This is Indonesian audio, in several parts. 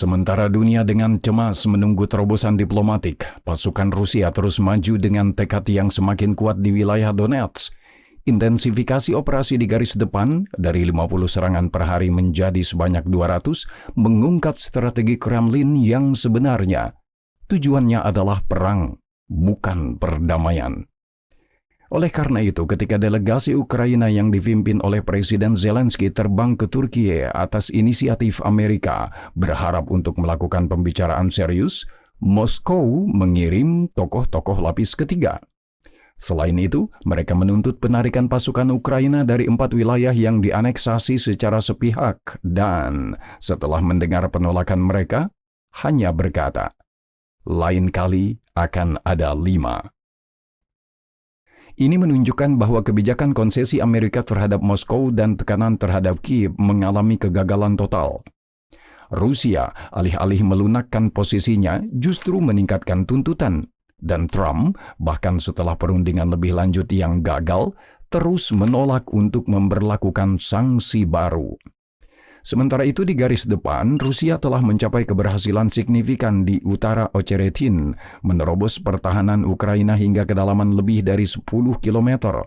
Sementara dunia dengan cemas menunggu terobosan diplomatik, pasukan Rusia terus maju dengan tekad yang semakin kuat di wilayah Donetsk. Intensifikasi operasi di garis depan dari 50 serangan per hari menjadi sebanyak 200 mengungkap strategi Kremlin yang sebenarnya. Tujuannya adalah perang, bukan perdamaian. Oleh karena itu, ketika delegasi Ukraina yang dipimpin oleh Presiden Zelensky terbang ke Turki atas inisiatif Amerika berharap untuk melakukan pembicaraan serius, Moskow mengirim tokoh-tokoh lapis ketiga. Selain itu, mereka menuntut penarikan pasukan Ukraina dari 4 wilayah yang dianeksasi secara sepihak dan setelah mendengar penolakan mereka, hanya berkata, "Lain kali akan ada 5." Ini menunjukkan bahwa kebijakan konsesi Amerika terhadap Moskow dan tekanan terhadap Kiev mengalami kegagalan total. Rusia, alih-alih melunakkan posisinya, justru meningkatkan tuntutan. Dan Trump, bahkan setelah perundingan lebih lanjut yang gagal, terus menolak untuk memberlakukan sanksi baru. Sementara itu di garis depan, Rusia telah mencapai keberhasilan signifikan di utara Ocheretin, menerobos pertahanan Ukraina hingga kedalaman lebih dari 10 km.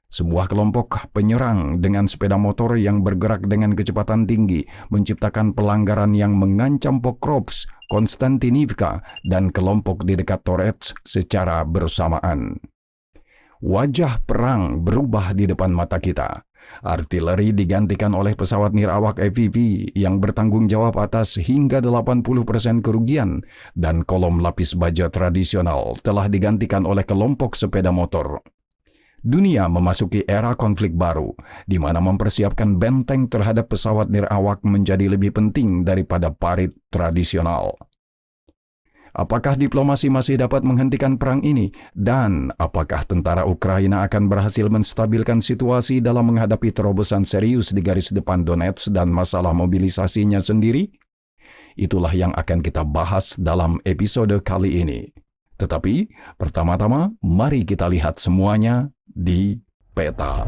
Sebuah kelompok penyerang dengan sepeda motor yang bergerak dengan kecepatan tinggi menciptakan pelanggaran yang mengancam Pokrovsk, Konstantinivka, dan kelompok di dekat Torets secara bersamaan. Wajah perang berubah di depan mata kita. Artileri digantikan oleh pesawat nirawak FPV yang bertanggung jawab atas hingga 80% kerugian, dan kolom lapis baja tradisional telah digantikan oleh kelompok sepeda motor. Dunia memasuki era konflik baru, di mana mempersiapkan benteng terhadap pesawat nirawak menjadi lebih penting daripada parit tradisional. Apakah diplomasi masih dapat menghentikan perang ini? Dan apakah tentara Ukraina akan berhasil menstabilkan situasi dalam menghadapi terobosan serius di garis depan Donetsk dan masalah mobilisasinya sendiri? Itulah yang akan kita bahas dalam episode kali ini. Tetapi, pertama-tama, mari kita lihat semuanya di peta.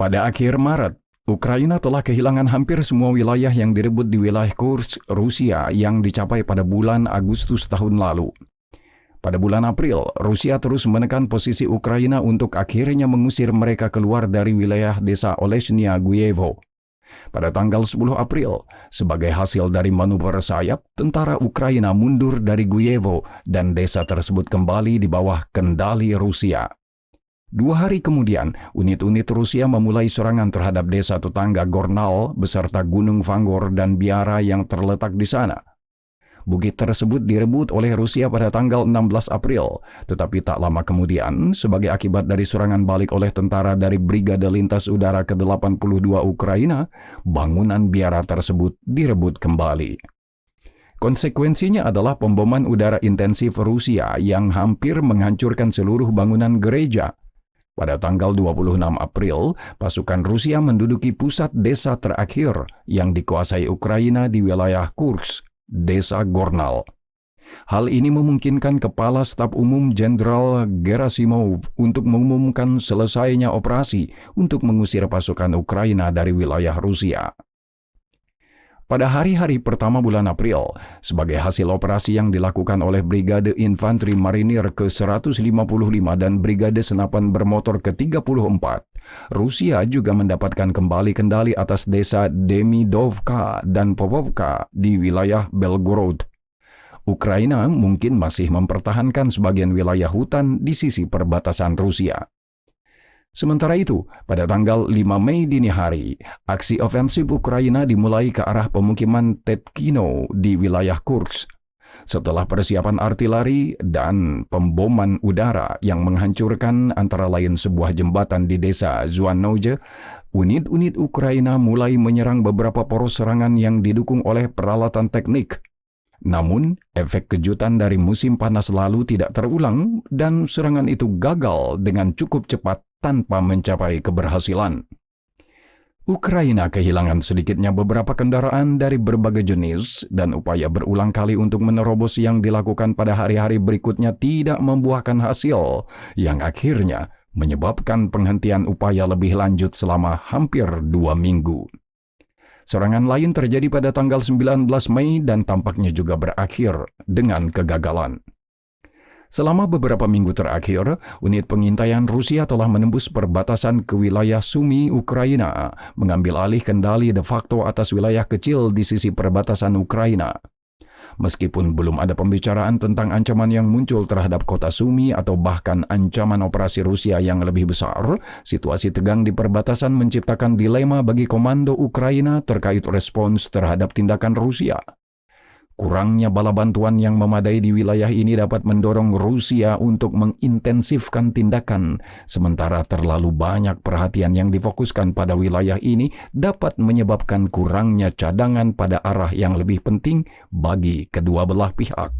Pada akhir Maret, Ukraina telah kehilangan hampir semua wilayah yang direbut di wilayah Kursk, Rusia yang dicapai pada bulan Agustus tahun lalu. Pada bulan April, Rusia terus menekan posisi Ukraina untuk akhirnya mengusir mereka keluar dari wilayah desa Oleshnya Guyevo. Pada tanggal 10 April, sebagai hasil dari manuver sayap, tentara Ukraina mundur dari Guyevo dan desa tersebut kembali di bawah kendali Rusia. 2 hari kemudian, unit-unit Rusia memulai serangan terhadap desa tetangga Gornal beserta Gunung Vangor dan Biara yang terletak di sana. Bukit tersebut direbut oleh Rusia pada tanggal 16 April, tetapi tak lama kemudian, sebagai akibat dari serangan balik oleh tentara dari Brigade Lintas Udara ke-82 Ukraina, bangunan Biara tersebut direbut kembali. Konsekuensinya adalah pemboman udara intensif Rusia yang hampir menghancurkan seluruh bangunan gereja. Pada tanggal 26 April, pasukan Rusia menduduki pusat desa terakhir yang dikuasai Ukraina di wilayah Kursk, desa Gornal. Hal ini memungkinkan Kepala Staf Umum Jenderal Gerasimov untuk mengumumkan selesainya operasi untuk mengusir pasukan Ukraina dari wilayah Rusia. Pada hari-hari pertama bulan April, sebagai hasil operasi yang dilakukan oleh Brigade Infanteri Marinir ke-155 dan Brigade Senapan Bermotor ke-34, Rusia juga mendapatkan kembali kendali atas desa Demidovka dan Popovka di wilayah Belgorod. Ukraina mungkin masih mempertahankan sebagian wilayah hutan di sisi perbatasan Rusia. Sementara itu, pada tanggal 5 Mei dini hari, aksi ofensif Ukraina dimulai ke arah pemukiman Tetkino di wilayah Kursk. Setelah persiapan artileri dan pemboman udara yang menghancurkan antara lain sebuah jembatan di desa Zuanoje, unit-unit Ukraina mulai menyerang beberapa poros serangan yang didukung oleh peralatan teknik. Namun, efek kejutan dari musim panas lalu tidak terulang dan serangan itu gagal dengan cukup cepat tanpa mencapai keberhasilan. Ukraina kehilangan sedikitnya beberapa kendaraan dari berbagai jenis dan upaya berulang kali untuk menerobos yang dilakukan pada hari-hari berikutnya tidak membuahkan hasil, yang akhirnya menyebabkan penghentian upaya lebih lanjut selama hampir 2 minggu. Serangan lain terjadi pada tanggal 19 Mei dan tampaknya juga berakhir dengan kegagalan. Selama beberapa minggu terakhir, unit pengintaian Rusia telah menembus perbatasan ke wilayah Sumy, Ukraina, mengambil alih kendali de facto atas wilayah kecil di sisi perbatasan Ukraina. Meskipun belum ada pembicaraan tentang ancaman yang muncul terhadap kota Sumy atau bahkan ancaman operasi Rusia yang lebih besar, situasi tegang di perbatasan menciptakan dilema bagi komando Ukraina terkait respons terhadap tindakan Rusia. Kurangnya bala bantuan yang memadai di wilayah ini dapat mendorong Rusia untuk mengintensifkan tindakan, sementara terlalu banyak perhatian yang difokuskan pada wilayah ini dapat menyebabkan kurangnya cadangan pada arah yang lebih penting bagi kedua belah pihak.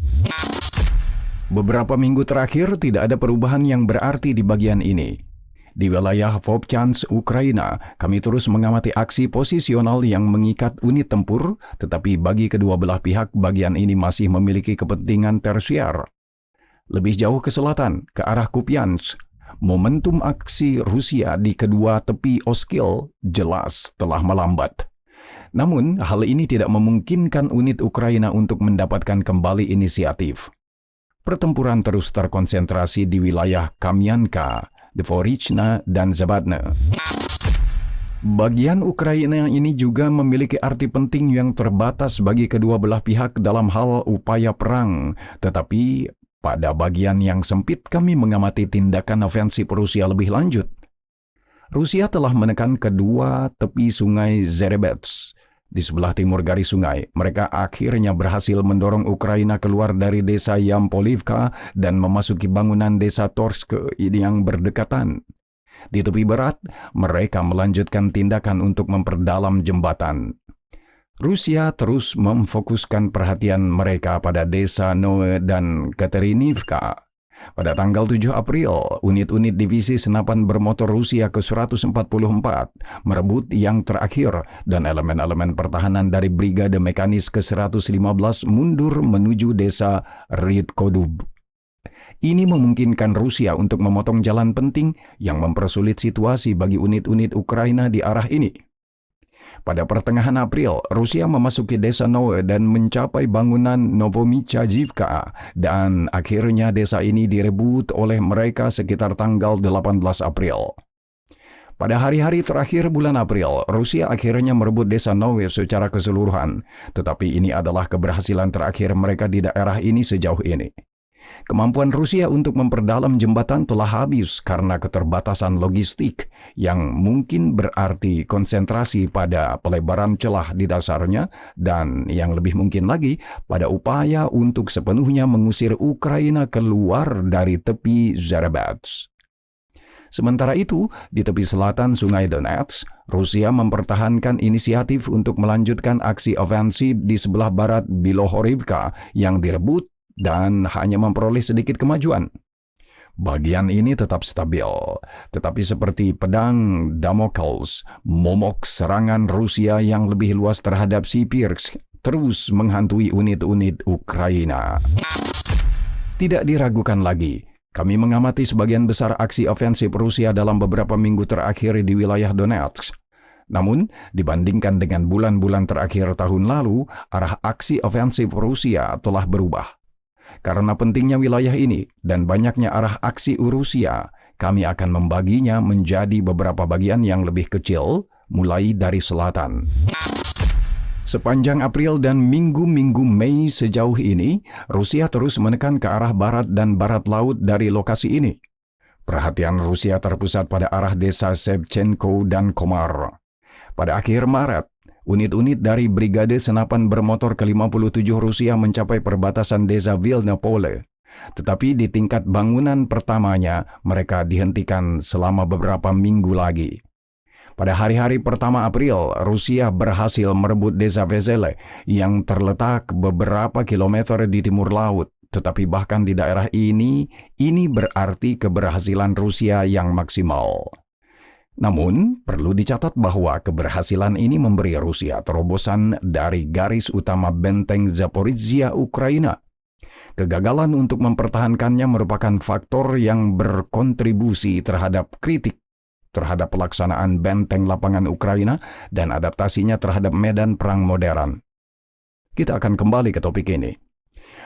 Beberapa minggu terakhir tidak ada perubahan yang berarti di bagian ini. Di wilayah Vovchansk, Ukraina, kami terus mengamati aksi posisional yang mengikat unit tempur, tetapi bagi kedua belah pihak, bagian ini masih memiliki kepentingan tersier. Lebih jauh ke selatan, ke arah Kupiansk, momentum aksi Rusia di kedua tepi Oskil jelas telah melambat. Namun, hal ini tidak memungkinkan unit Ukraina untuk mendapatkan kembali inisiatif. Pertempuran terus terkonsentrasi di wilayah Kamyanka, Dvorichna, dan Zabatne. Bagian Ukraina ini juga memiliki arti penting yang terbatas bagi kedua belah pihak dalam hal upaya perang, tetapi pada bagian yang sempit kami mengamati tindakan ofensif Rusia lebih lanjut. Rusia telah menekan kedua tepi sungai Zerebets. Di sebelah timur garis sungai, mereka akhirnya berhasil mendorong Ukraina keluar dari desa Yampolivka dan memasuki bangunan desa Torsk yang berdekatan. Di tepi barat, mereka melanjutkan tindakan untuk memperdalam jembatan. Rusia terus memfokuskan perhatian mereka pada desa Noe dan Katerinivka. Pada tanggal 7 April, unit-unit divisi senapan bermotor Rusia ke-144 merebut yang terakhir dan elemen-elemen pertahanan dari Brigade Mekanis ke-115 mundur menuju desa Ridkodub. Ini memungkinkan Rusia untuk memotong jalan penting yang mempersulit situasi bagi unit-unit Ukraina di arah ini. Pada pertengahan April, Rusia memasuki desa Noe dan mencapai bangunan Novomichajivka, dan akhirnya desa ini direbut oleh mereka sekitar tanggal 18 April. Pada hari-hari terakhir bulan April, Rusia akhirnya merebut desa Noe secara keseluruhan, tetapi ini adalah keberhasilan terakhir mereka di daerah ini sejauh ini. Kemampuan Rusia untuk memperdalam jembatan telah habis karena keterbatasan logistik yang mungkin berarti konsentrasi pada pelebaran celah di dasarnya dan yang lebih mungkin lagi pada upaya untuk sepenuhnya mengusir Ukraina keluar dari tepi Zerebets. Sementara itu, di tepi selatan Sungai Donetsk, Rusia mempertahankan inisiatif untuk melanjutkan aksi ofensif di sebelah barat Bilohorivka yang direbut dan hanya memperoleh sedikit kemajuan. Bagian ini tetap stabil, tetapi seperti pedang Damokles, momok serangan Rusia yang lebih luas terhadap Sipirsk terus menghantui unit-unit Ukraina. Tidak diragukan lagi, kami mengamati sebagian besar aksi ofensif Rusia dalam beberapa minggu terakhir di wilayah Donetsk. Namun, dibandingkan dengan bulan-bulan terakhir tahun lalu, arah aksi ofensif Rusia telah berubah. Karena pentingnya wilayah ini dan banyaknya arah aksi Rusia, kami akan membaginya menjadi beberapa bagian yang lebih kecil, mulai dari selatan. Sepanjang April dan minggu-minggu Mei sejauh ini, Rusia terus menekan ke arah barat dan barat laut dari lokasi ini. Perhatian Rusia terpusat pada arah desa Shevchenko dan Komar. Pada akhir Maret, unit-unit dari Brigade Senapan Bermotor ke-57 Rusia mencapai perbatasan desa Vilnopole. Tetapi di tingkat bangunan pertamanya, mereka dihentikan selama beberapa minggu lagi. Pada hari-hari pertama April, Rusia berhasil merebut desa Vezele yang terletak beberapa kilometer di timur laut. Tetapi bahkan di daerah ini berarti keberhasilan Rusia yang maksimal. Namun, perlu dicatat bahwa keberhasilan ini memberi Rusia terobosan dari garis utama benteng Zaporizhia, Ukraina. Kegagalan untuk mempertahankannya merupakan faktor yang berkontribusi terhadap kritik terhadap pelaksanaan benteng lapangan Ukraina dan adaptasinya terhadap medan perang modern. Kita akan kembali ke topik ini.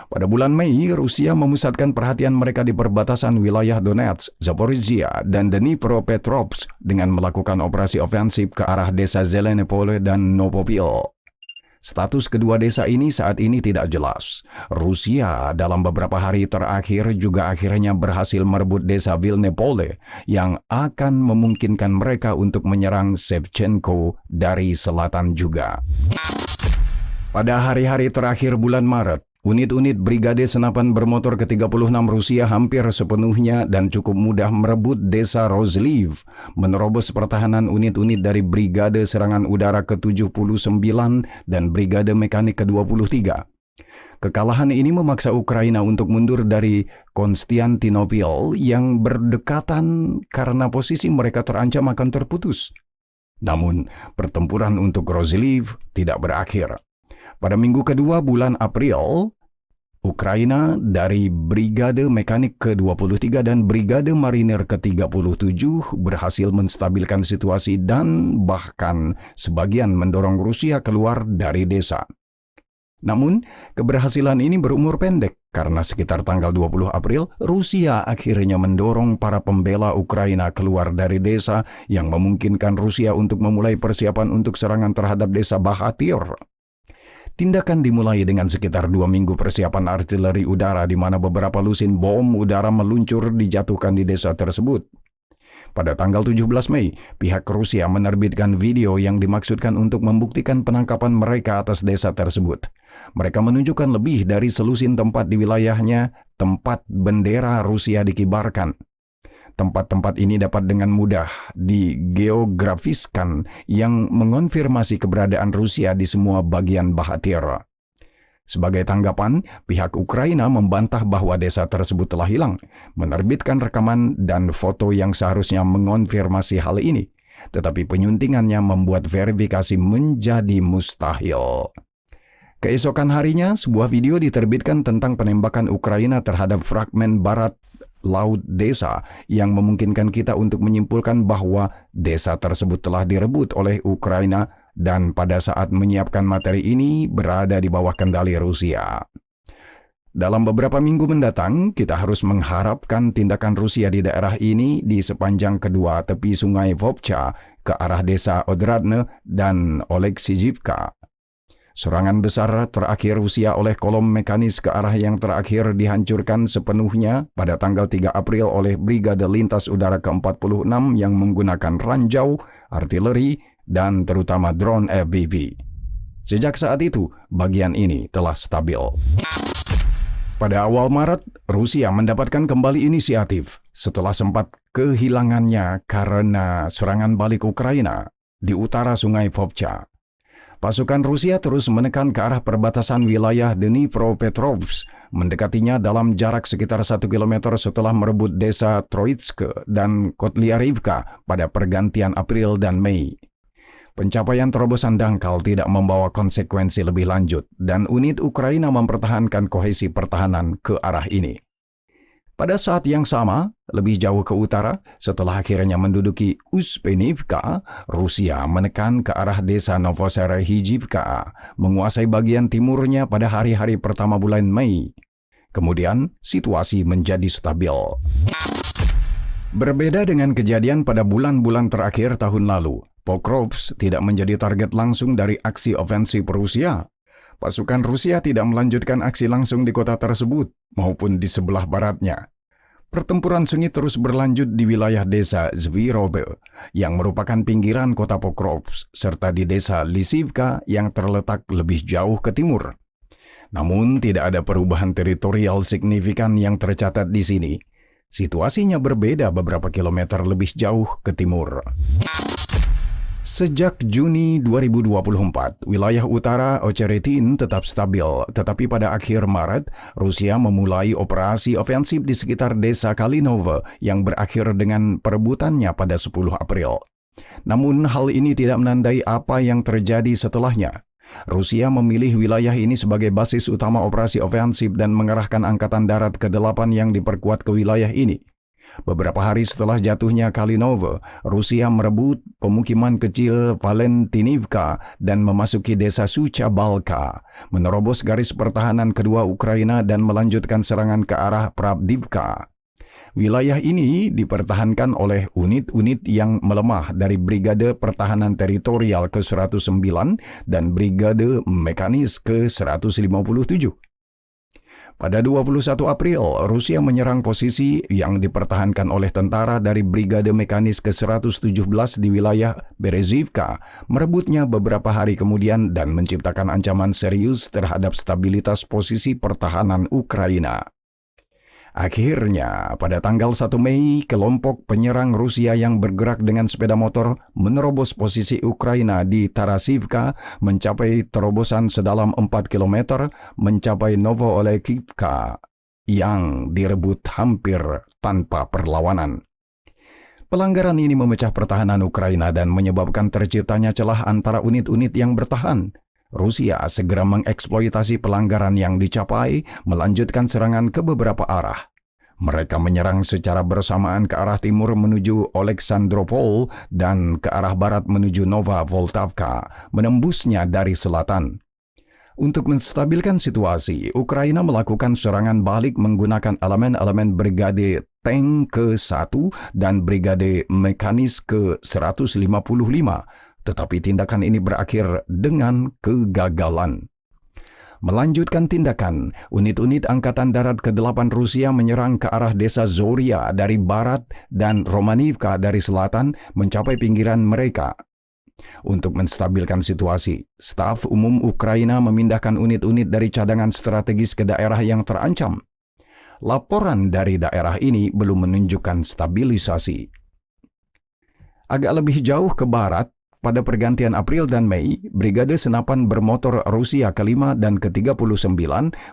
Pada bulan Mei, Rusia memusatkan perhatian mereka di perbatasan wilayah Donetsk, Zaporizhia, dan Dnipropetrovsk dengan melakukan operasi ofensif ke arah desa Zelene Pole dan Novopil. Status kedua desa ini saat ini tidak jelas. Rusia dalam beberapa hari terakhir juga akhirnya berhasil merebut desa Vilne Pole yang akan memungkinkan mereka untuk menyerang Shevchenko dari selatan juga. Pada hari-hari terakhir bulan Maret, unit-unit Brigade Senapan Bermotor ke-36 Rusia hampir sepenuhnya dan cukup mudah merebut desa Rozliv, menerobos pertahanan unit-unit dari Brigade Serangan Udara ke-79 dan Brigade Mekanik ke-23. Kekalahan ini memaksa Ukraina untuk mundur dari Konstantinopel yang berdekatan karena posisi mereka terancam akan terputus. Namun, pertempuran untuk Rozliv tidak berakhir. Pada minggu kedua bulan April, Ukraina dari Brigade Mekanik ke-23 dan Brigade Marinir ke-37 berhasil menstabilkan situasi dan bahkan sebagian mendorong Rusia keluar dari desa. Namun, keberhasilan ini berumur pendek karena sekitar tanggal 20 April, Rusia akhirnya mendorong para pembela Ukraina keluar dari desa yang memungkinkan Rusia untuk memulai persiapan untuk serangan terhadap desa Bahatir. Tindakan dimulai dengan sekitar 2 minggu persiapan artileri udara di mana beberapa lusin bom udara meluncur dijatuhkan di desa tersebut. Pada tanggal 17 Mei, pihak Rusia menerbitkan video yang dimaksudkan untuk membuktikan penangkapan mereka atas desa tersebut. Mereka menunjukkan lebih dari selusin tempat di wilayahnya tempat bendera Rusia dikibarkan. Tempat-tempat ini dapat dengan mudah digeografiskan yang mengonfirmasi keberadaan Rusia di semua bagian Bahatir. Sebagai tanggapan, pihak Ukraina membantah bahwa desa tersebut telah hilang, menerbitkan rekaman dan foto yang seharusnya mengonfirmasi hal ini, tetapi penyuntingannya membuat verifikasi menjadi mustahil. Keesokan harinya, sebuah video diterbitkan tentang penembakan Ukraina terhadap fragmen barat laut desa yang memungkinkan kita untuk menyimpulkan bahwa desa tersebut telah direbut oleh Ukraina dan pada saat menyiapkan materi ini berada di bawah kendali Rusia. Dalam beberapa minggu mendatang, kita harus mengharapkan tindakan Rusia di daerah ini di sepanjang kedua tepi sungai Vovcha ke arah desa Odradne dan Oleksijivka. Serangan besar terakhir Rusia oleh kolom mekanis ke arah yang terakhir dihancurkan sepenuhnya pada tanggal 3 April oleh Brigade Lintas Udara ke-46 yang menggunakan ranjau, artileri, dan terutama drone FPV. Sejak saat itu, bagian ini telah stabil. Pada awal Maret, Rusia mendapatkan kembali inisiatif setelah sempat kehilangannya karena serangan balik Ukraina di utara sungai Vovcha. Pasukan Rusia terus menekan ke arah perbatasan wilayah Dnipropetrovsk, mendekatinya dalam jarak sekitar 1 km setelah merebut desa Troitsk dan Kotliarivka pada pergantian April dan Mei. Pencapaian terobosan dangkal tidak membawa konsekuensi lebih lanjut dan unit Ukraina mempertahankan kohesi pertahanan ke arah ini. Pada saat yang sama, lebih jauh ke utara, setelah akhirnya menduduki Uspenivka, Rusia menekan ke arah desa Novoserehijivka, menguasai bagian timurnya pada hari-hari pertama bulan Mei. Kemudian, situasi menjadi stabil. Berbeda dengan kejadian pada bulan-bulan terakhir tahun lalu, Pokrovsk tidak menjadi target langsung dari aksi ofensif Rusia. Pasukan Rusia tidak melanjutkan aksi langsung di kota tersebut maupun di sebelah baratnya. Pertempuran sengit terus berlanjut di wilayah desa Zvirobe yang merupakan pinggiran kota Pokrovsk serta di desa Lisivka yang terletak lebih jauh ke timur. Namun tidak ada perubahan teritorial signifikan yang tercatat di sini. Situasinya berbeda beberapa kilometer lebih jauh ke timur. Sejak Juni 2024, wilayah utara Ocheretin tetap stabil, tetapi pada akhir Maret, Rusia memulai operasi ofensif di sekitar desa Kalinovo yang berakhir dengan perebutannya pada 10 April. Namun hal ini tidak menandai apa yang terjadi setelahnya. Rusia memilih wilayah ini sebagai basis utama operasi ofensif dan mengerahkan Angkatan Darat ke-8 yang diperkuat ke wilayah ini. Beberapa hari setelah jatuhnya Kalinov, Rusia merebut pemukiman kecil Valentinivka dan memasuki desa Sucha-Balka, menerobos garis pertahanan kedua Ukraina dan melanjutkan serangan ke arah Pravdivka. Wilayah ini dipertahankan oleh unit-unit yang melemah dari Brigade Pertahanan Teritorial ke-109 dan Brigade Mekanis ke-157. Pada 21 April, Rusia menyerang posisi yang dipertahankan oleh tentara dari Brigade Mekanis ke-117 di wilayah Berezivka, merebutnya beberapa hari kemudian dan menciptakan ancaman serius terhadap stabilitas posisi pertahanan Ukraina. Akhirnya, pada tanggal 1 Mei, kelompok penyerang Rusia yang bergerak dengan sepeda motor menerobos posisi Ukraina di Tarasivka, mencapai terobosan sedalam 4 km, mencapai Novoolekivka yang direbut hampir tanpa perlawanan. Pelanggaran ini memecah pertahanan Ukraina dan menyebabkan terciptanya celah antara unit-unit yang bertahan. Rusia segera mengeksploitasi pelanggaran yang dicapai, melanjutkan serangan ke beberapa arah. Mereka menyerang secara bersamaan ke arah timur menuju Oleksandropol dan ke arah barat menuju Nova Voltavka, menembusnya dari selatan. Untuk menstabilkan situasi, Ukraina melakukan serangan balik menggunakan elemen-elemen Brigade Tank ke-1 dan Brigade Mekanis ke-155, tetapi tindakan ini berakhir dengan kegagalan. Melanjutkan tindakan, unit-unit Angkatan Darat ke-8 Rusia menyerang ke arah desa Zoria dari barat dan Romanivka dari selatan mencapai pinggiran mereka. Untuk menstabilkan situasi, Staf Umum Ukraina memindahkan unit-unit dari cadangan strategis ke daerah yang terancam. Laporan dari daerah ini belum menunjukkan stabilisasi. Agak lebih jauh ke barat, pada pergantian April dan Mei, Brigade Senapan Bermotor Rusia ke-5 dan ke-39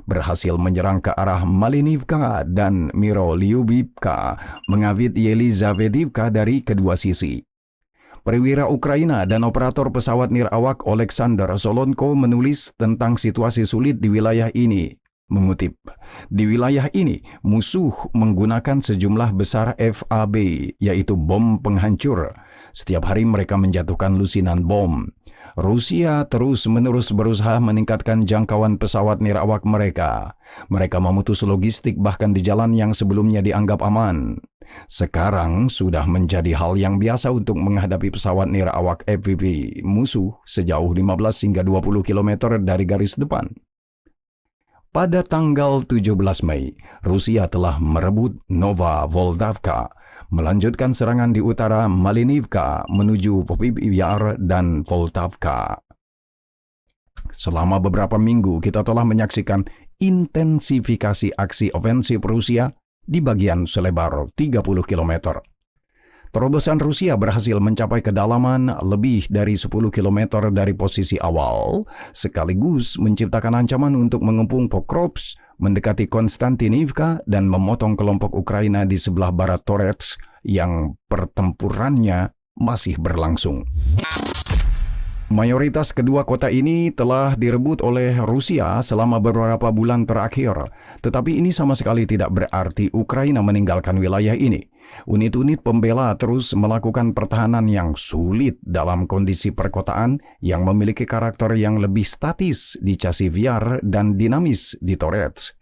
berhasil menyerang ke arah Malinivka dan Mirolyubivka, mengawit Yelizavetivka dari kedua sisi. Perwira Ukraina dan operator pesawat nirawak Oleksandr Solonko menulis tentang situasi sulit di wilayah ini. Mengutip, di wilayah ini musuh menggunakan sejumlah besar FAB, yaitu bom penghancur. Setiap hari mereka menjatuhkan lusinan bom. Rusia terus-menerus berusaha meningkatkan jangkauan pesawat nirawak mereka. Mereka memutus logistik bahkan di jalan yang sebelumnya dianggap aman. Sekarang sudah menjadi hal yang biasa untuk menghadapi pesawat nirawak FPV musuh sejauh 15 hingga 20 km dari garis depan. Pada tanggal 17 Mei, Rusia telah merebut Nova Voltavka, melanjutkan serangan di utara Malinivka menuju Popyar dan Voltavka. Selama beberapa minggu kita telah menyaksikan intensifikasi aksi ofensif Rusia di bagian selebar 30 km. Terobosan Rusia berhasil mencapai kedalaman lebih dari 10 km dari posisi awal, sekaligus menciptakan ancaman untuk mengepung Pokrovsk, mendekati Konstantinivka, dan memotong kelompok Ukraina di sebelah barat Torets yang pertempurannya masih berlangsung. Mayoritas kedua kota ini telah direbut oleh Rusia selama beberapa bulan terakhir, tetapi ini sama sekali tidak berarti Ukraina meninggalkan wilayah ini. Unit-unit pembela terus melakukan pertahanan yang sulit dalam kondisi perkotaan yang memiliki karakter yang lebih statis di Chasiv Yar dan dinamis di Torets.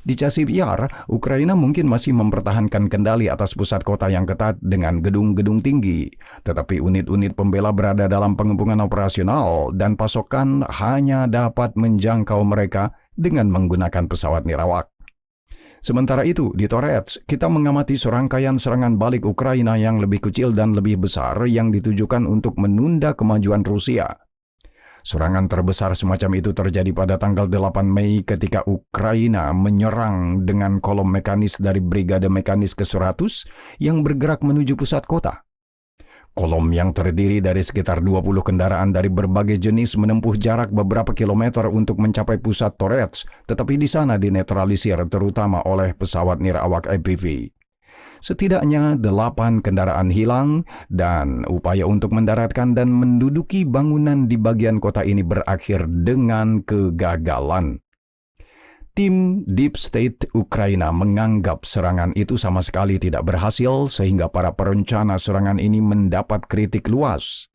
Di Chasiv Yar, Ukraina mungkin masih mempertahankan kendali atas pusat kota yang ketat dengan gedung-gedung tinggi, tetapi unit-unit pembela berada dalam pengepungan operasional dan pasokan hanya dapat menjangkau mereka dengan menggunakan pesawat nirawak. Sementara itu, di Torets, kita mengamati serangkaian serangan balik Ukraina yang lebih kecil dan lebih besar yang ditujukan untuk menunda kemajuan Rusia. Serangan terbesar semacam itu terjadi pada tanggal 8 Mei ketika Ukraina menyerang dengan kolom mekanis dari Brigade Mekanis ke-100 yang bergerak menuju pusat kota. Kolom yang terdiri dari sekitar 20 kendaraan dari berbagai jenis menempuh jarak beberapa kilometer untuk mencapai pusat Torets, tetapi di sana dinetralisir terutama oleh pesawat nirawak FPV. Setidaknya 8 kendaraan hilang dan upaya untuk mendaratkan dan menduduki bangunan di bagian kota ini berakhir dengan kegagalan. Tim Deep State Ukraina menganggap serangan itu sama sekali tidak berhasil sehingga para perencana serangan ini mendapat kritik luas.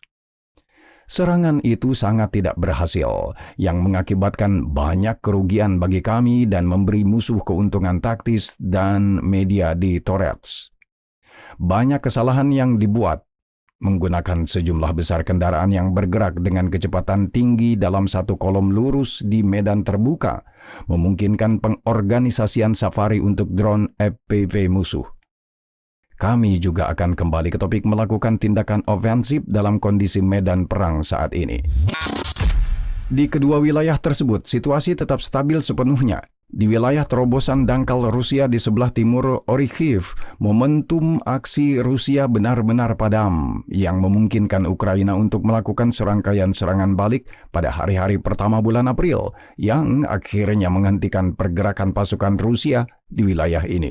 Serangan itu sangat tidak berhasil, yang mengakibatkan banyak kerugian bagi kami dan memberi musuh keuntungan taktis dan media di Torets. Banyak kesalahan yang dibuat, menggunakan sejumlah besar kendaraan yang bergerak dengan kecepatan tinggi dalam satu kolom lurus di medan terbuka, memungkinkan pengorganisasian safari untuk drone FPV musuh. Kami juga akan kembali ke topik melakukan tindakan ofensif dalam kondisi medan perang saat ini. Di kedua wilayah tersebut, situasi tetap stabil sepenuhnya. Di wilayah terobosan dangkal Rusia di sebelah timur Orikhiv, momentum aksi Rusia benar-benar padam, yang memungkinkan Ukraina untuk melakukan serangkaian serangan balik pada hari-hari pertama bulan April, yang akhirnya menghentikan pergerakan pasukan Rusia di wilayah ini.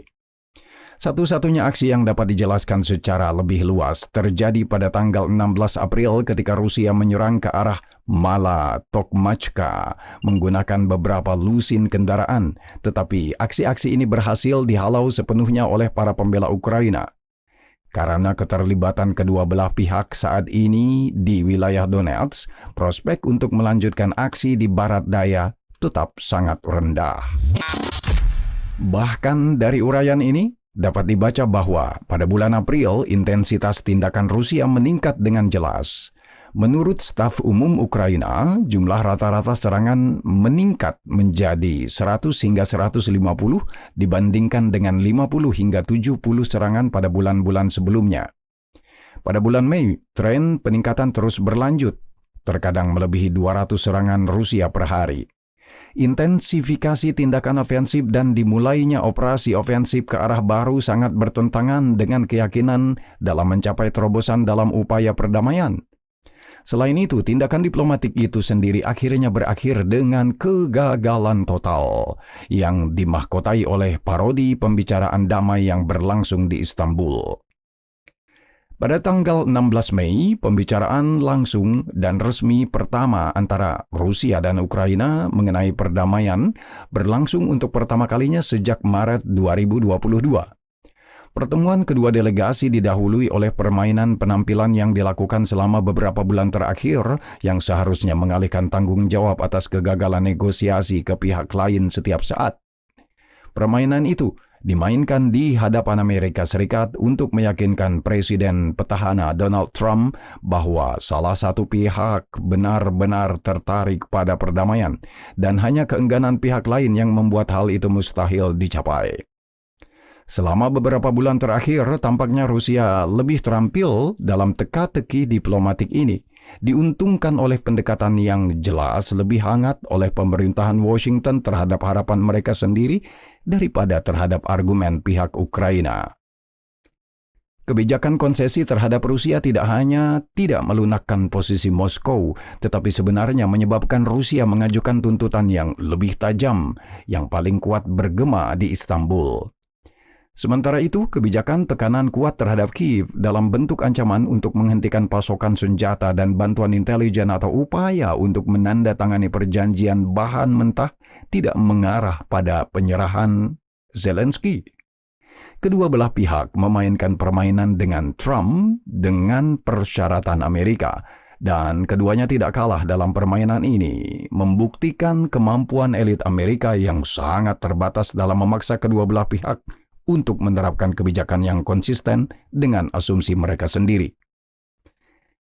Satu-satunya aksi yang dapat dijelaskan secara lebih luas terjadi pada tanggal 16 April ketika Rusia menyerang ke arah Mala Tokmachka menggunakan beberapa lusin kendaraan, tetapi aksi-aksi ini berhasil dihalau sepenuhnya oleh para pembela Ukraina. Karena keterlibatan kedua belah pihak saat ini di wilayah Donetsk, prospek untuk melanjutkan aksi di barat daya tetap sangat rendah. Bahkan dari uraian ini, dapat dibaca bahwa pada bulan April intensitas tindakan Rusia meningkat dengan jelas. Menurut staf umum Ukraina, jumlah rata-rata serangan meningkat menjadi 100 hingga 150 dibandingkan dengan 50 hingga 70 serangan pada bulan-bulan sebelumnya. Pada bulan Mei, tren peningkatan terus berlanjut, terkadang melebihi 200 serangan Rusia per hari. Intensifikasi tindakan ofensif dan dimulainya operasi ofensif ke arah baru sangat bertentangan dengan keyakinan dalam mencapai terobosan dalam upaya perdamaian. Selain itu, tindakan diplomatik itu sendiri akhirnya berakhir dengan kegagalan total yang dimahkotai oleh parodi pembicaraan damai yang berlangsung di Istanbul. Pada tanggal 16 Mei, pembicaraan langsung dan resmi pertama antara Rusia dan Ukraina mengenai perdamaian berlangsung untuk pertama kalinya sejak Maret 2022. Pertemuan kedua delegasi didahului oleh permainan penampilan yang dilakukan selama beberapa bulan terakhir yang seharusnya mengalihkan tanggung jawab atas kegagalan negosiasi ke pihak lain setiap saat. Permainan itu dimainkan di hadapan Amerika Serikat untuk meyakinkan Presiden petahana Donald Trump bahwa salah satu pihak benar-benar tertarik pada perdamaian dan hanya keengganan pihak lain yang membuat hal itu mustahil dicapai. Selama beberapa bulan terakhir, tampaknya Rusia lebih terampil dalam teka-teki diplomatik ini, diuntungkan oleh pendekatan yang jelas lebih hangat oleh pemerintahan Washington terhadap harapan mereka sendiri daripada terhadap argumen pihak Ukraina. Kebijakan konsesi terhadap Rusia tidak hanya tidak melunakkan posisi Moskow, tetapi sebenarnya menyebabkan Rusia mengajukan tuntutan yang lebih tajam, yang paling kuat bergema di Istanbul. Sementara itu, kebijakan tekanan kuat terhadap Kiev dalam bentuk ancaman untuk menghentikan pasokan senjata dan bantuan intelijen atau upaya untuk menandatangani perjanjian bahan mentah tidak mengarah pada penyerahan Zelensky. Kedua belah pihak memainkan permainan dengan Trump dengan persyaratan Amerika, dan keduanya tidak kalah dalam permainan ini, membuktikan kemampuan elit Amerika yang sangat terbatas dalam memaksa kedua belah pihak untuk menerapkan kebijakan yang konsisten dengan asumsi mereka sendiri.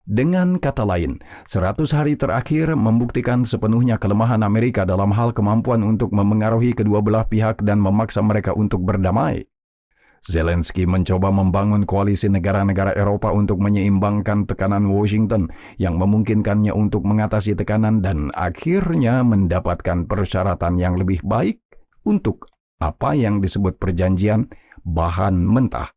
Dengan kata lain, 100 hari terakhir membuktikan sepenuhnya kelemahan Amerika dalam hal kemampuan untuk memengaruhi kedua belah pihak dan memaksa mereka untuk berdamai. Zelensky mencoba membangun koalisi negara-negara Eropa untuk menyeimbangkan tekanan Washington yang memungkinkannya untuk mengatasi tekanan dan akhirnya mendapatkan persyaratan yang lebih baik untuk apa yang disebut perjanjian bahan mentah.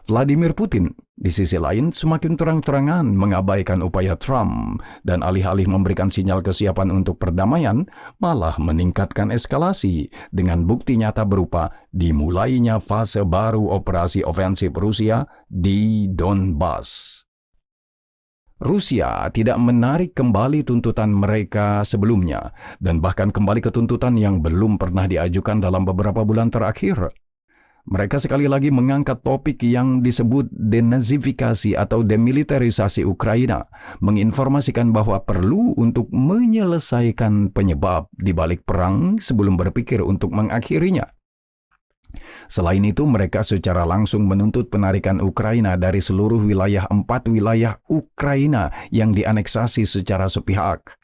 Vladimir Putin Di sisi lain, semakin terang-terangan mengabaikan upaya Trump dan alih-alih memberikan sinyal kesiapan untuk perdamaian, malah meningkatkan eskalasi dengan bukti nyata berupa dimulainya fase baru operasi ofensif Rusia di Donbas. Rusia tidak menarik kembali tuntutan mereka sebelumnya dan bahkan kembali ke tuntutan yang belum pernah diajukan dalam beberapa bulan terakhir. Mereka sekali lagi mengangkat topik yang disebut denazifikasi atau demilitarisasi Ukraina, menginformasikan bahwa perlu untuk menyelesaikan penyebab di balik perang sebelum berpikir untuk mengakhirinya. Selain itu, mereka secara langsung menuntut penarikan Ukraina dari seluruh wilayah 4 wilayah Ukraina yang dianeksasi secara sepihak.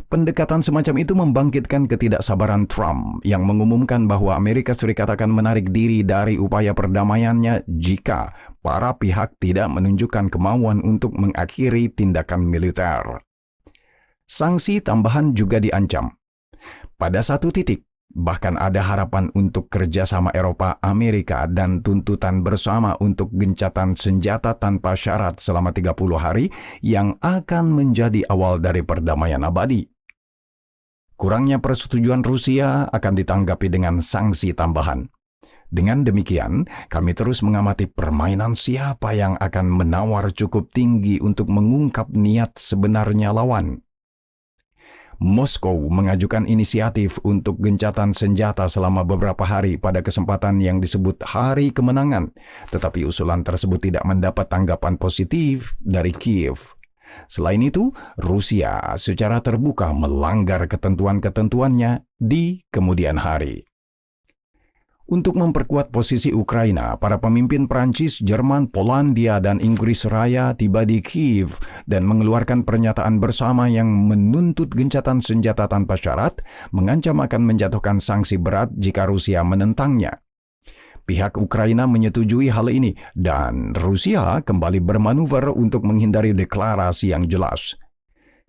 Pendekatan semacam itu membangkitkan ketidaksabaran Trump yang mengumumkan bahwa Amerika Serikat akan menarik diri dari upaya perdamaiannya jika para pihak tidak menunjukkan kemauan untuk mengakhiri tindakan militer. Sanksi tambahan juga diancam. Pada satu titik, bahkan ada harapan untuk kerjasama Eropa-Amerika dan tuntutan bersama untuk gencatan senjata tanpa syarat selama 30 hari yang akan menjadi awal dari perdamaian abadi. Kurangnya persetujuan Rusia akan ditanggapi dengan sanksi tambahan. Dengan demikian, kami terus mengamati permainan siapa yang akan menawar cukup tinggi untuk mengungkap niat sebenarnya lawan. Moskow mengajukan inisiatif untuk gencatan senjata selama beberapa hari pada kesempatan yang disebut Hari Kemenangan, tetapi usulan tersebut tidak mendapat tanggapan positif dari Kiev. Selain itu, Rusia secara terbuka melanggar ketentuan-ketentuannya di kemudian hari. Untuk memperkuat posisi Ukraina, para pemimpin Prancis, Jerman, Polandia, dan Inggris Raya tiba di Kiev dan mengeluarkan pernyataan bersama yang menuntut gencatan senjata tanpa syarat, mengancam akan menjatuhkan sanksi berat jika Rusia menentangnya. Pihak Ukraina menyetujui hal ini dan Rusia kembali bermanuver untuk menghindari deklarasi yang jelas.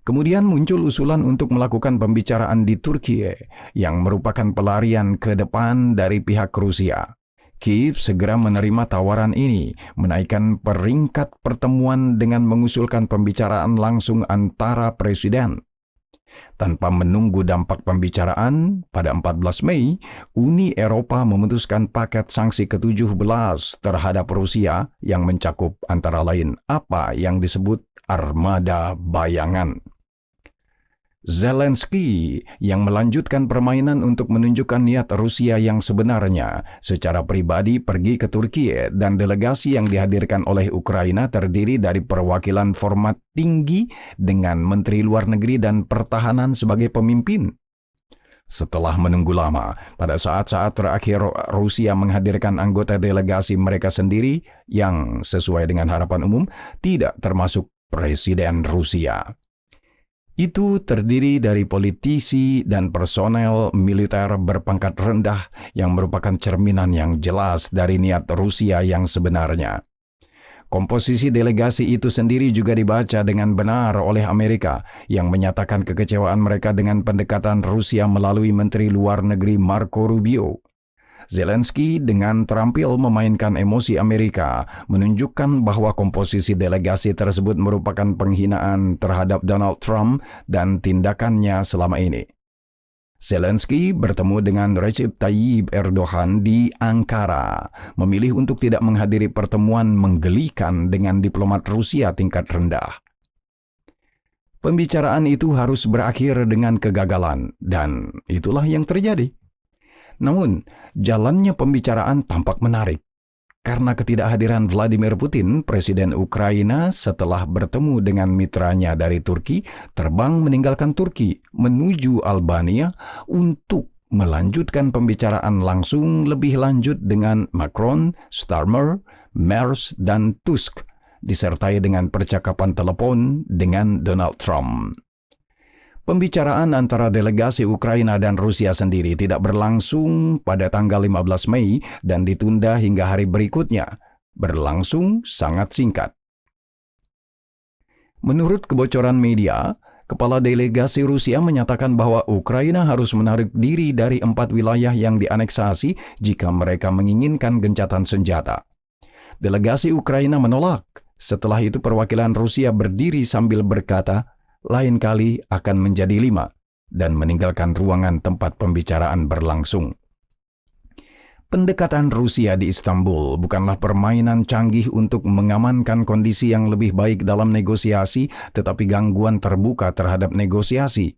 Kemudian muncul usulan untuk melakukan pembicaraan di Turki yang merupakan pelarian ke depan dari pihak Rusia. Kiev segera menerima tawaran ini, menaikkan peringkat pertemuan dengan mengusulkan pembicaraan langsung antara presiden. Tanpa menunggu dampak pembicaraan, pada 14 Mei, Uni Eropa memutuskan paket sanksi ke-17 terhadap Rusia yang mencakup antara lain apa yang disebut armada bayangan. Zelensky yang melanjutkan permainan untuk menunjukkan niat Rusia yang sebenarnya secara pribadi pergi ke Turki dan delegasi yang dihadirkan oleh Ukraina terdiri dari perwakilan format tinggi dengan Menteri Luar Negeri dan Pertahanan sebagai pemimpin. Setelah menunggu lama, pada saat-saat terakhir Rusia menghadirkan anggota delegasi mereka sendiri yang sesuai dengan harapan umum tidak termasuk Presiden Rusia. Itu terdiri dari politisi dan personel militer berpangkat rendah yang merupakan cerminan yang jelas dari niat Rusia yang sebenarnya. Komposisi delegasi itu sendiri juga dibaca dengan benar oleh Amerika yang menyatakan kekecewaan mereka dengan pendekatan Rusia melalui Menteri Luar Negeri Marco Rubio. Zelensky dengan terampil memainkan emosi Amerika menunjukkan bahwa komposisi delegasi tersebut merupakan penghinaan terhadap Donald Trump dan tindakannya selama ini. Zelensky bertemu dengan Recep Tayyip Erdogan di Ankara, memilih untuk tidak menghadiri pertemuan menggelikan dengan diplomat Rusia tingkat rendah. Pembicaraan itu harus berakhir dengan kegagalan, dan itulah yang terjadi. Namun, jalannya pembicaraan tampak menarik. Karena ketidakhadiran Vladimir Putin, Presiden Ukraina setelah bertemu dengan mitranya dari Turki, terbang meninggalkan Turki menuju Albania untuk melanjutkan pembicaraan langsung lebih lanjut dengan Macron, Starmer, Merz, dan Tusk, disertai dengan percakapan telepon dengan Donald Trump. Pembicaraan antara delegasi Ukraina dan Rusia sendiri tidak berlangsung pada tanggal 15 Mei dan ditunda hingga hari berikutnya, berlangsung sangat singkat. Menurut kebocoran media, Kepala Delegasi Rusia menyatakan bahwa Ukraina harus menarik diri dari 4 wilayah yang dianeksasi jika mereka menginginkan gencatan senjata. Delegasi Ukraina menolak. Setelah itu perwakilan Rusia berdiri sambil berkata, lain kali akan menjadi 5, dan meninggalkan ruangan tempat pembicaraan berlangsung. Pendekatan Rusia di Istanbul bukanlah permainan canggih untuk mengamankan kondisi yang lebih baik dalam negosiasi, tetapi gangguan terbuka terhadap negosiasi.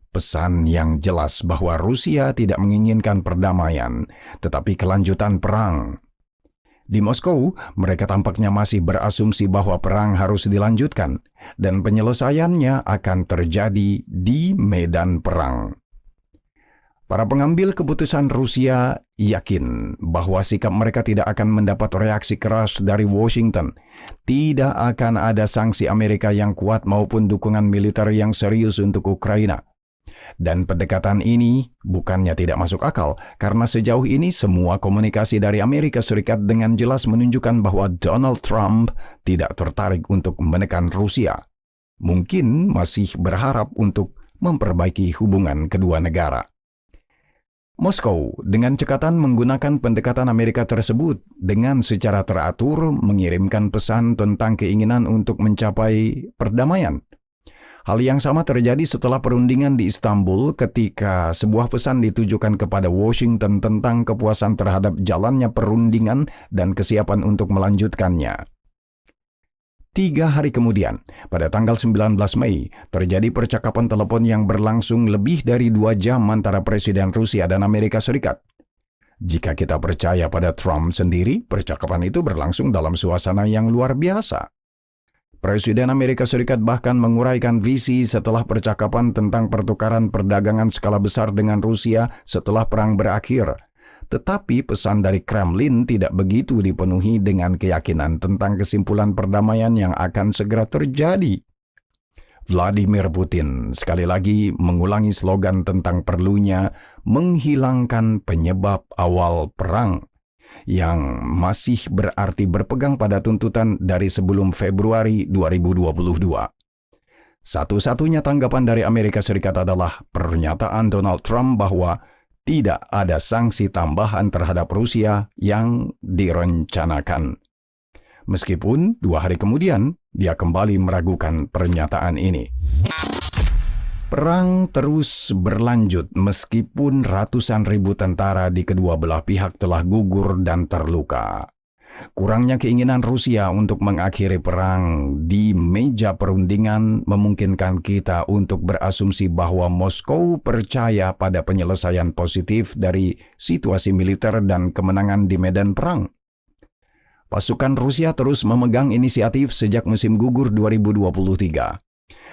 Pesan yang jelas bahwa Rusia tidak menginginkan perdamaian, tetapi kelanjutan perang. Di Moskow, mereka tampaknya masih berasumsi bahwa perang harus dilanjutkan, dan penyelesaiannya akan terjadi di medan perang. Para pengambil keputusan Rusia yakin bahwa sikap mereka tidak akan mendapat reaksi keras dari Washington. Tidak akan ada sanksi Amerika yang kuat maupun dukungan militer yang serius untuk Ukraina. Dan pendekatan ini bukannya tidak masuk akal, karena sejauh ini semua komunikasi dari Amerika Serikat dengan jelas menunjukkan bahwa Donald Trump tidak tertarik untuk menekan Rusia. Mungkin masih berharap untuk memperbaiki hubungan kedua negara. Moskow dengan cekatan menggunakan pendekatan Amerika tersebut dengan secara teratur mengirimkan pesan tentang keinginan untuk mencapai perdamaian. Hal yang sama terjadi setelah perundingan di Istanbul ketika sebuah pesan ditujukan kepada Washington tentang kepuasan terhadap jalannya perundingan dan kesiapan untuk melanjutkannya. 3 hari kemudian, pada tanggal 19 Mei, terjadi percakapan telepon yang berlangsung lebih dari 2 jam antara Presiden Rusia dan Amerika Serikat. Jika kita percaya pada Trump sendiri, percakapan itu berlangsung dalam suasana yang luar biasa. Presiden Amerika Serikat bahkan menguraikan visi setelah percakapan tentang pertukaran perdagangan skala besar dengan Rusia setelah perang berakhir. Tetapi pesan dari Kremlin tidak begitu dipenuhi dengan keyakinan tentang kesimpulan perdamaian yang akan segera terjadi. Vladimir Putin sekali lagi mengulangi slogan tentang perlunya menghilangkan penyebab awal perang, yang masih berarti berpegang pada tuntutan dari sebelum Februari 2022. Satu-satunya tanggapan dari Amerika Serikat adalah pernyataan Donald Trump bahwa tidak ada sanksi tambahan terhadap Rusia yang direncanakan. Meskipun 2 hari kemudian, dia kembali meragukan pernyataan ini. Perang terus berlanjut meskipun ratusan ribu tentara di kedua belah pihak telah gugur dan terluka. Kurangnya keinginan Rusia untuk mengakhiri perang di meja perundingan memungkinkan kita untuk berasumsi bahwa Moskow percaya pada penyelesaian positif dari situasi militer dan kemenangan di medan perang. Pasukan Rusia terus memegang inisiatif sejak musim gugur 2023.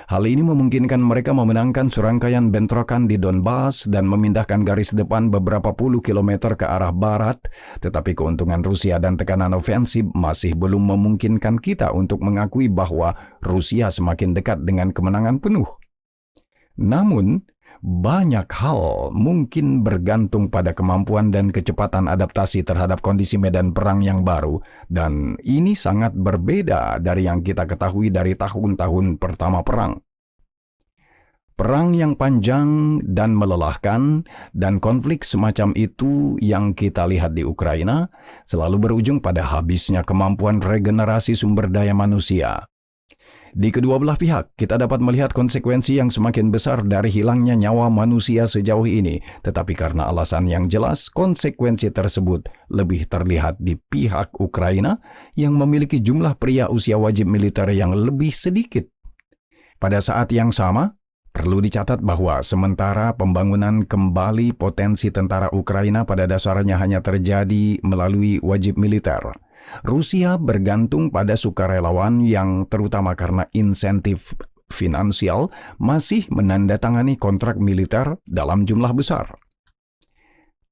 Hal ini memungkinkan mereka memenangkan serangkaian bentrokan di Donbas dan memindahkan garis depan beberapa puluh kilometer ke arah barat, tetapi keuntungan Rusia dan tekanan ofensif masih belum memungkinkan kita untuk mengakui bahwa Rusia semakin dekat dengan kemenangan penuh. Namun, banyak hal mungkin bergantung pada kemampuan dan kecepatan adaptasi terhadap kondisi medan perang yang baru, dan ini sangat berbeda dari yang kita ketahui dari tahun-tahun pertama perang. Perang yang panjang dan melelahkan dan konflik semacam itu yang kita lihat di Ukraina selalu berujung pada habisnya kemampuan regenerasi sumber daya manusia. Di kedua belah pihak, kita dapat melihat konsekuensi yang semakin besar dari hilangnya nyawa manusia sejauh ini, tetapi karena alasan yang jelas, konsekuensi tersebut lebih terlihat di pihak Ukraina yang memiliki jumlah pria usia wajib militer yang lebih sedikit. Pada saat yang sama, perlu dicatat bahwa sementara pembangunan kembali potensi tentara Ukraina pada dasarnya hanya terjadi melalui wajib militer, Rusia bergantung pada sukarelawan yang terutama karena insentif finansial masih menandatangani kontrak militer dalam jumlah besar.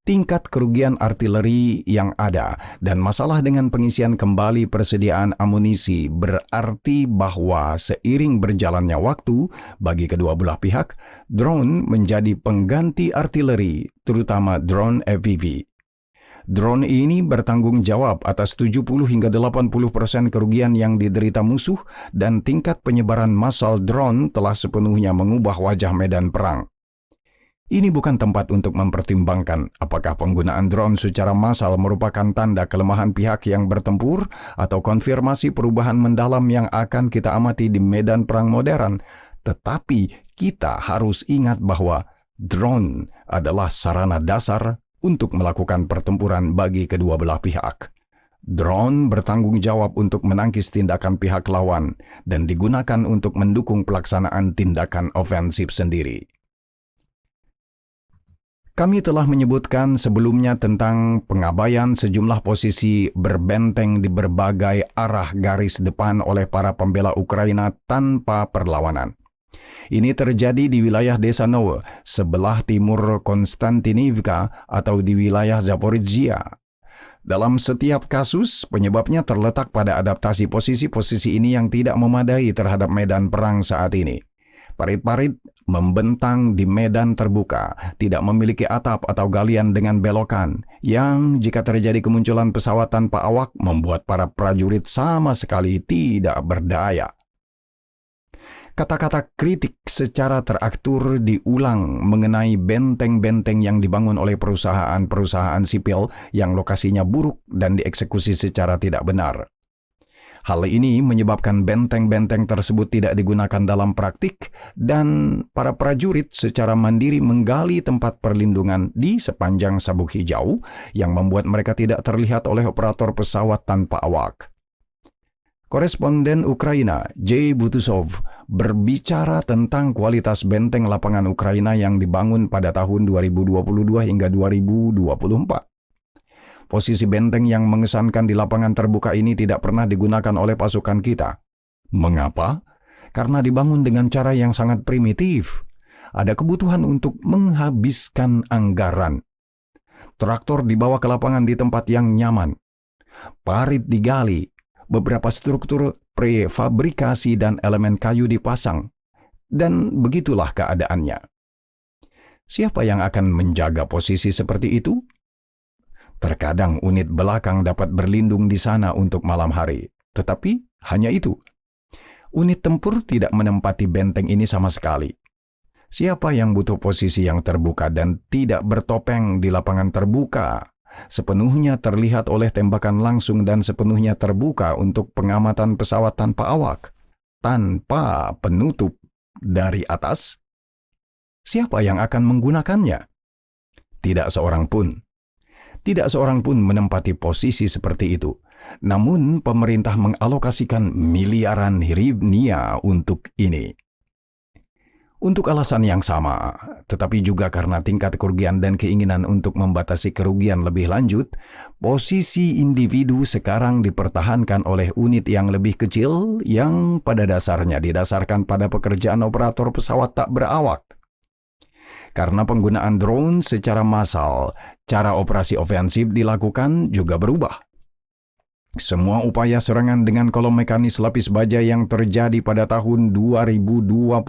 Tingkat kerugian artileri yang ada dan masalah dengan pengisian kembali persediaan amunisi berarti bahwa seiring berjalannya waktu bagi kedua belah pihak, drone menjadi pengganti artileri, terutama drone FPV. Drone ini bertanggung jawab atas 70 hingga 80% kerugian yang diderita musuh, dan tingkat penyebaran massal drone telah sepenuhnya mengubah wajah medan perang. Ini bukan tempat untuk mempertimbangkan apakah penggunaan drone secara massal merupakan tanda kelemahan pihak yang bertempur atau konfirmasi perubahan mendalam yang akan kita amati di medan perang modern. Tetapi kita harus ingat bahwa drone adalah sarana dasar untuk melakukan pertempuran bagi kedua belah pihak. Drone bertanggung jawab untuk menangkis tindakan pihak lawan dan digunakan untuk mendukung pelaksanaan tindakan ofensif sendiri. Kami telah menyebutkan sebelumnya tentang pengabaian sejumlah posisi berbenteng di berbagai arah garis depan oleh para pembela Ukraina tanpa perlawanan. Ini terjadi di wilayah desa Nowe, sebelah timur Konstantinivka atau di wilayah Zaporizhia. Dalam setiap kasus, penyebabnya terletak pada adaptasi posisi-posisi ini yang tidak memadai terhadap medan perang saat ini. Parit-parit membentang di medan terbuka, tidak memiliki atap atau galian dengan belokan, yang jika terjadi kemunculan pesawat tanpa awak membuat para prajurit sama sekali tidak berdaya. Kata-kata kritik secara teratur diulang mengenai benteng-benteng yang dibangun oleh perusahaan-perusahaan sipil yang lokasinya buruk dan dieksekusi secara tidak benar. Hal ini menyebabkan benteng-benteng tersebut tidak digunakan dalam praktik dan para prajurit secara mandiri menggali tempat perlindungan di sepanjang Sabuk Hijau yang membuat mereka tidak terlihat oleh operator pesawat tanpa awak. Koresponden Ukraina, J. Butusov, berbicara tentang kualitas benteng lapangan Ukraina yang dibangun pada tahun 2022 hingga 2024. Posisi benteng yang mengesankan di lapangan terbuka ini tidak pernah digunakan oleh pasukan kita. Mengapa? Karena dibangun dengan cara yang sangat primitif. Ada kebutuhan untuk menghabiskan anggaran. Traktor dibawa ke lapangan di tempat yang nyaman. Parit digali. Beberapa struktur prefabrikasi dan elemen kayu dipasang. Dan begitulah keadaannya. Siapa yang akan menjaga posisi seperti itu? Terkadang unit belakang dapat berlindung di sana untuk malam hari. Tetapi hanya itu. Unit tempur tidak menempati benteng ini sama sekali. Siapa yang butuh posisi yang terbuka dan tidak bertopeng di lapangan terbuka, sepenuhnya terlihat oleh tembakan langsung dan sepenuhnya terbuka untuk pengamatan pesawat tanpa awak, tanpa penutup dari atas? Siapa yang akan menggunakannya? Tidak seorang pun. Tidak seorang pun menempati posisi seperti itu. Namun pemerintah mengalokasikan miliaran hryvnia untuk ini. Untuk alasan yang sama, tetapi juga karena tingkat kerugian dan keinginan untuk membatasi kerugian lebih lanjut, posisi individu sekarang dipertahankan oleh unit yang lebih kecil yang pada dasarnya didasarkan pada pekerjaan operator pesawat tak berawak. Karena penggunaan drone secara massal, cara operasi ofensif dilakukan juga berubah. Semua upaya serangan dengan kolom mekanis lapis baja yang terjadi pada tahun 2025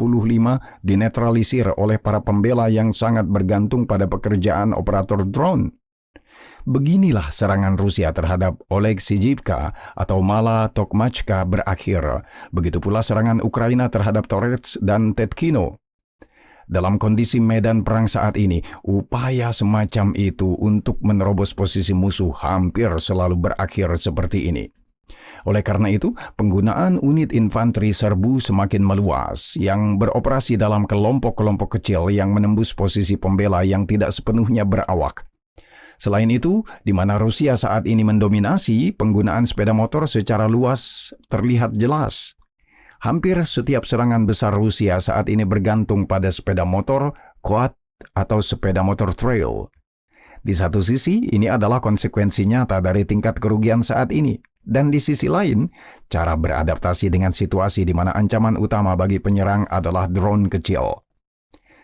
dinetralisir oleh para pembela yang sangat bergantung pada pekerjaan operator drone. Beginilah serangan Rusia terhadap Oleksijivka atau Mala Tokmachka berakhir. Begitu pula serangan Ukraina terhadap Torets dan Tetkino. Dalam kondisi medan perang saat ini, upaya semacam itu untuk menerobos posisi musuh hampir selalu berakhir seperti ini. Oleh karena itu, penggunaan unit infanteri serbu semakin meluas yang beroperasi dalam kelompok-kelompok kecil yang menembus posisi pembela yang tidak sepenuhnya berawak. Selain itu, di mana Rusia saat ini mendominasi, penggunaan sepeda motor secara luas terlihat jelas. Hampir setiap serangan besar Rusia saat ini bergantung pada sepeda motor, quad, atau sepeda motor trail. Di satu sisi, ini adalah konsekuensi nyata dari tingkat kerugian saat ini. Dan di sisi lain, cara beradaptasi dengan situasi di mana ancaman utama bagi penyerang adalah drone kecil.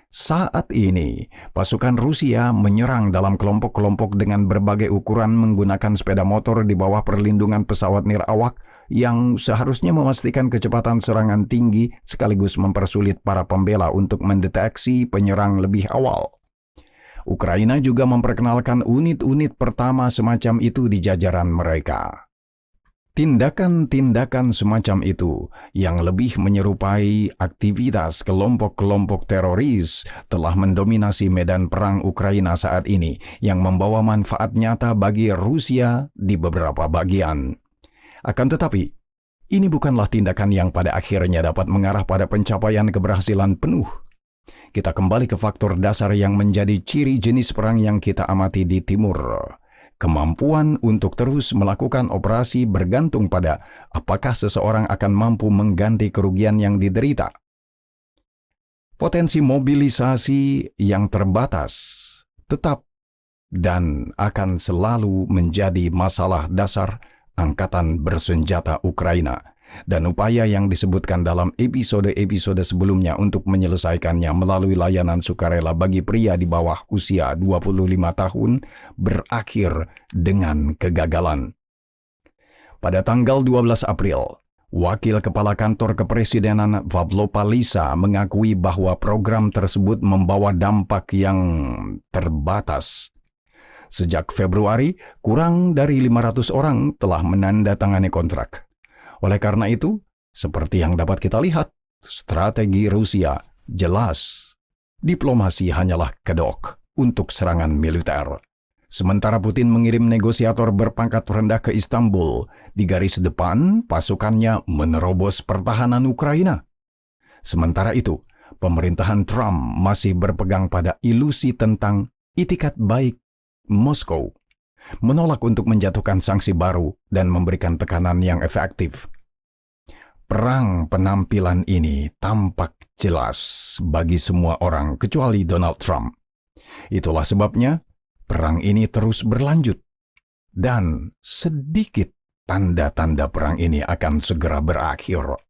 Saat ini, pasukan Rusia menyerang dalam kelompok-kelompok dengan berbagai ukuran menggunakan sepeda motor di bawah perlindungan pesawat nirawak yang seharusnya memastikan kecepatan serangan tinggi sekaligus mempersulit para pembela untuk mendeteksi penyerang lebih awal. Ukraina juga memperkenalkan unit-unit pertama semacam itu di jajaran mereka. Tindakan-tindakan semacam itu yang lebih menyerupai aktivitas kelompok-kelompok teroris telah mendominasi medan perang Ukraina saat ini yang membawa manfaat nyata bagi Rusia di beberapa bagian. Akan tetapi, ini bukanlah tindakan yang pada akhirnya dapat mengarah pada pencapaian keberhasilan penuh. Kita kembali ke faktor dasar yang menjadi ciri jenis perang yang kita amati di Timur. Kemampuan untuk terus melakukan operasi bergantung pada apakah seseorang akan mampu mengganti kerugian yang diderita. Potensi mobilisasi yang terbatas tetap dan akan selalu menjadi masalah dasar angkatan bersenjata Ukraina, dan upaya yang disebutkan dalam episode-episode sebelumnya untuk menyelesaikannya melalui layanan sukarela bagi pria di bawah usia 25 tahun berakhir dengan kegagalan. Pada tanggal 12 April, Wakil Kepala Kantor Kepresidenan Pavlo Palisa mengakui bahwa program tersebut membawa dampak yang terbatas. Sejak Februari, kurang dari 500 orang telah menandatangani kontrak. Oleh karena itu, seperti yang dapat kita lihat, strategi Rusia jelas. Diplomasi hanyalah kedok untuk serangan militer. Sementara Putin mengirim negosiator berpangkat rendah ke Istanbul, di garis depan pasukannya menerobos pertahanan Ukraina. Sementara itu, pemerintahan Trump masih berpegang pada ilusi tentang itikat baik Moskow, menolak untuk menjatuhkan sanksi baru dan memberikan tekanan yang efektif. Perang penampilan ini tampak jelas bagi semua orang kecuali Donald Trump. Itulah sebabnya perang ini terus berlanjut, dan sedikit tanda-tanda perang ini akan segera berakhir.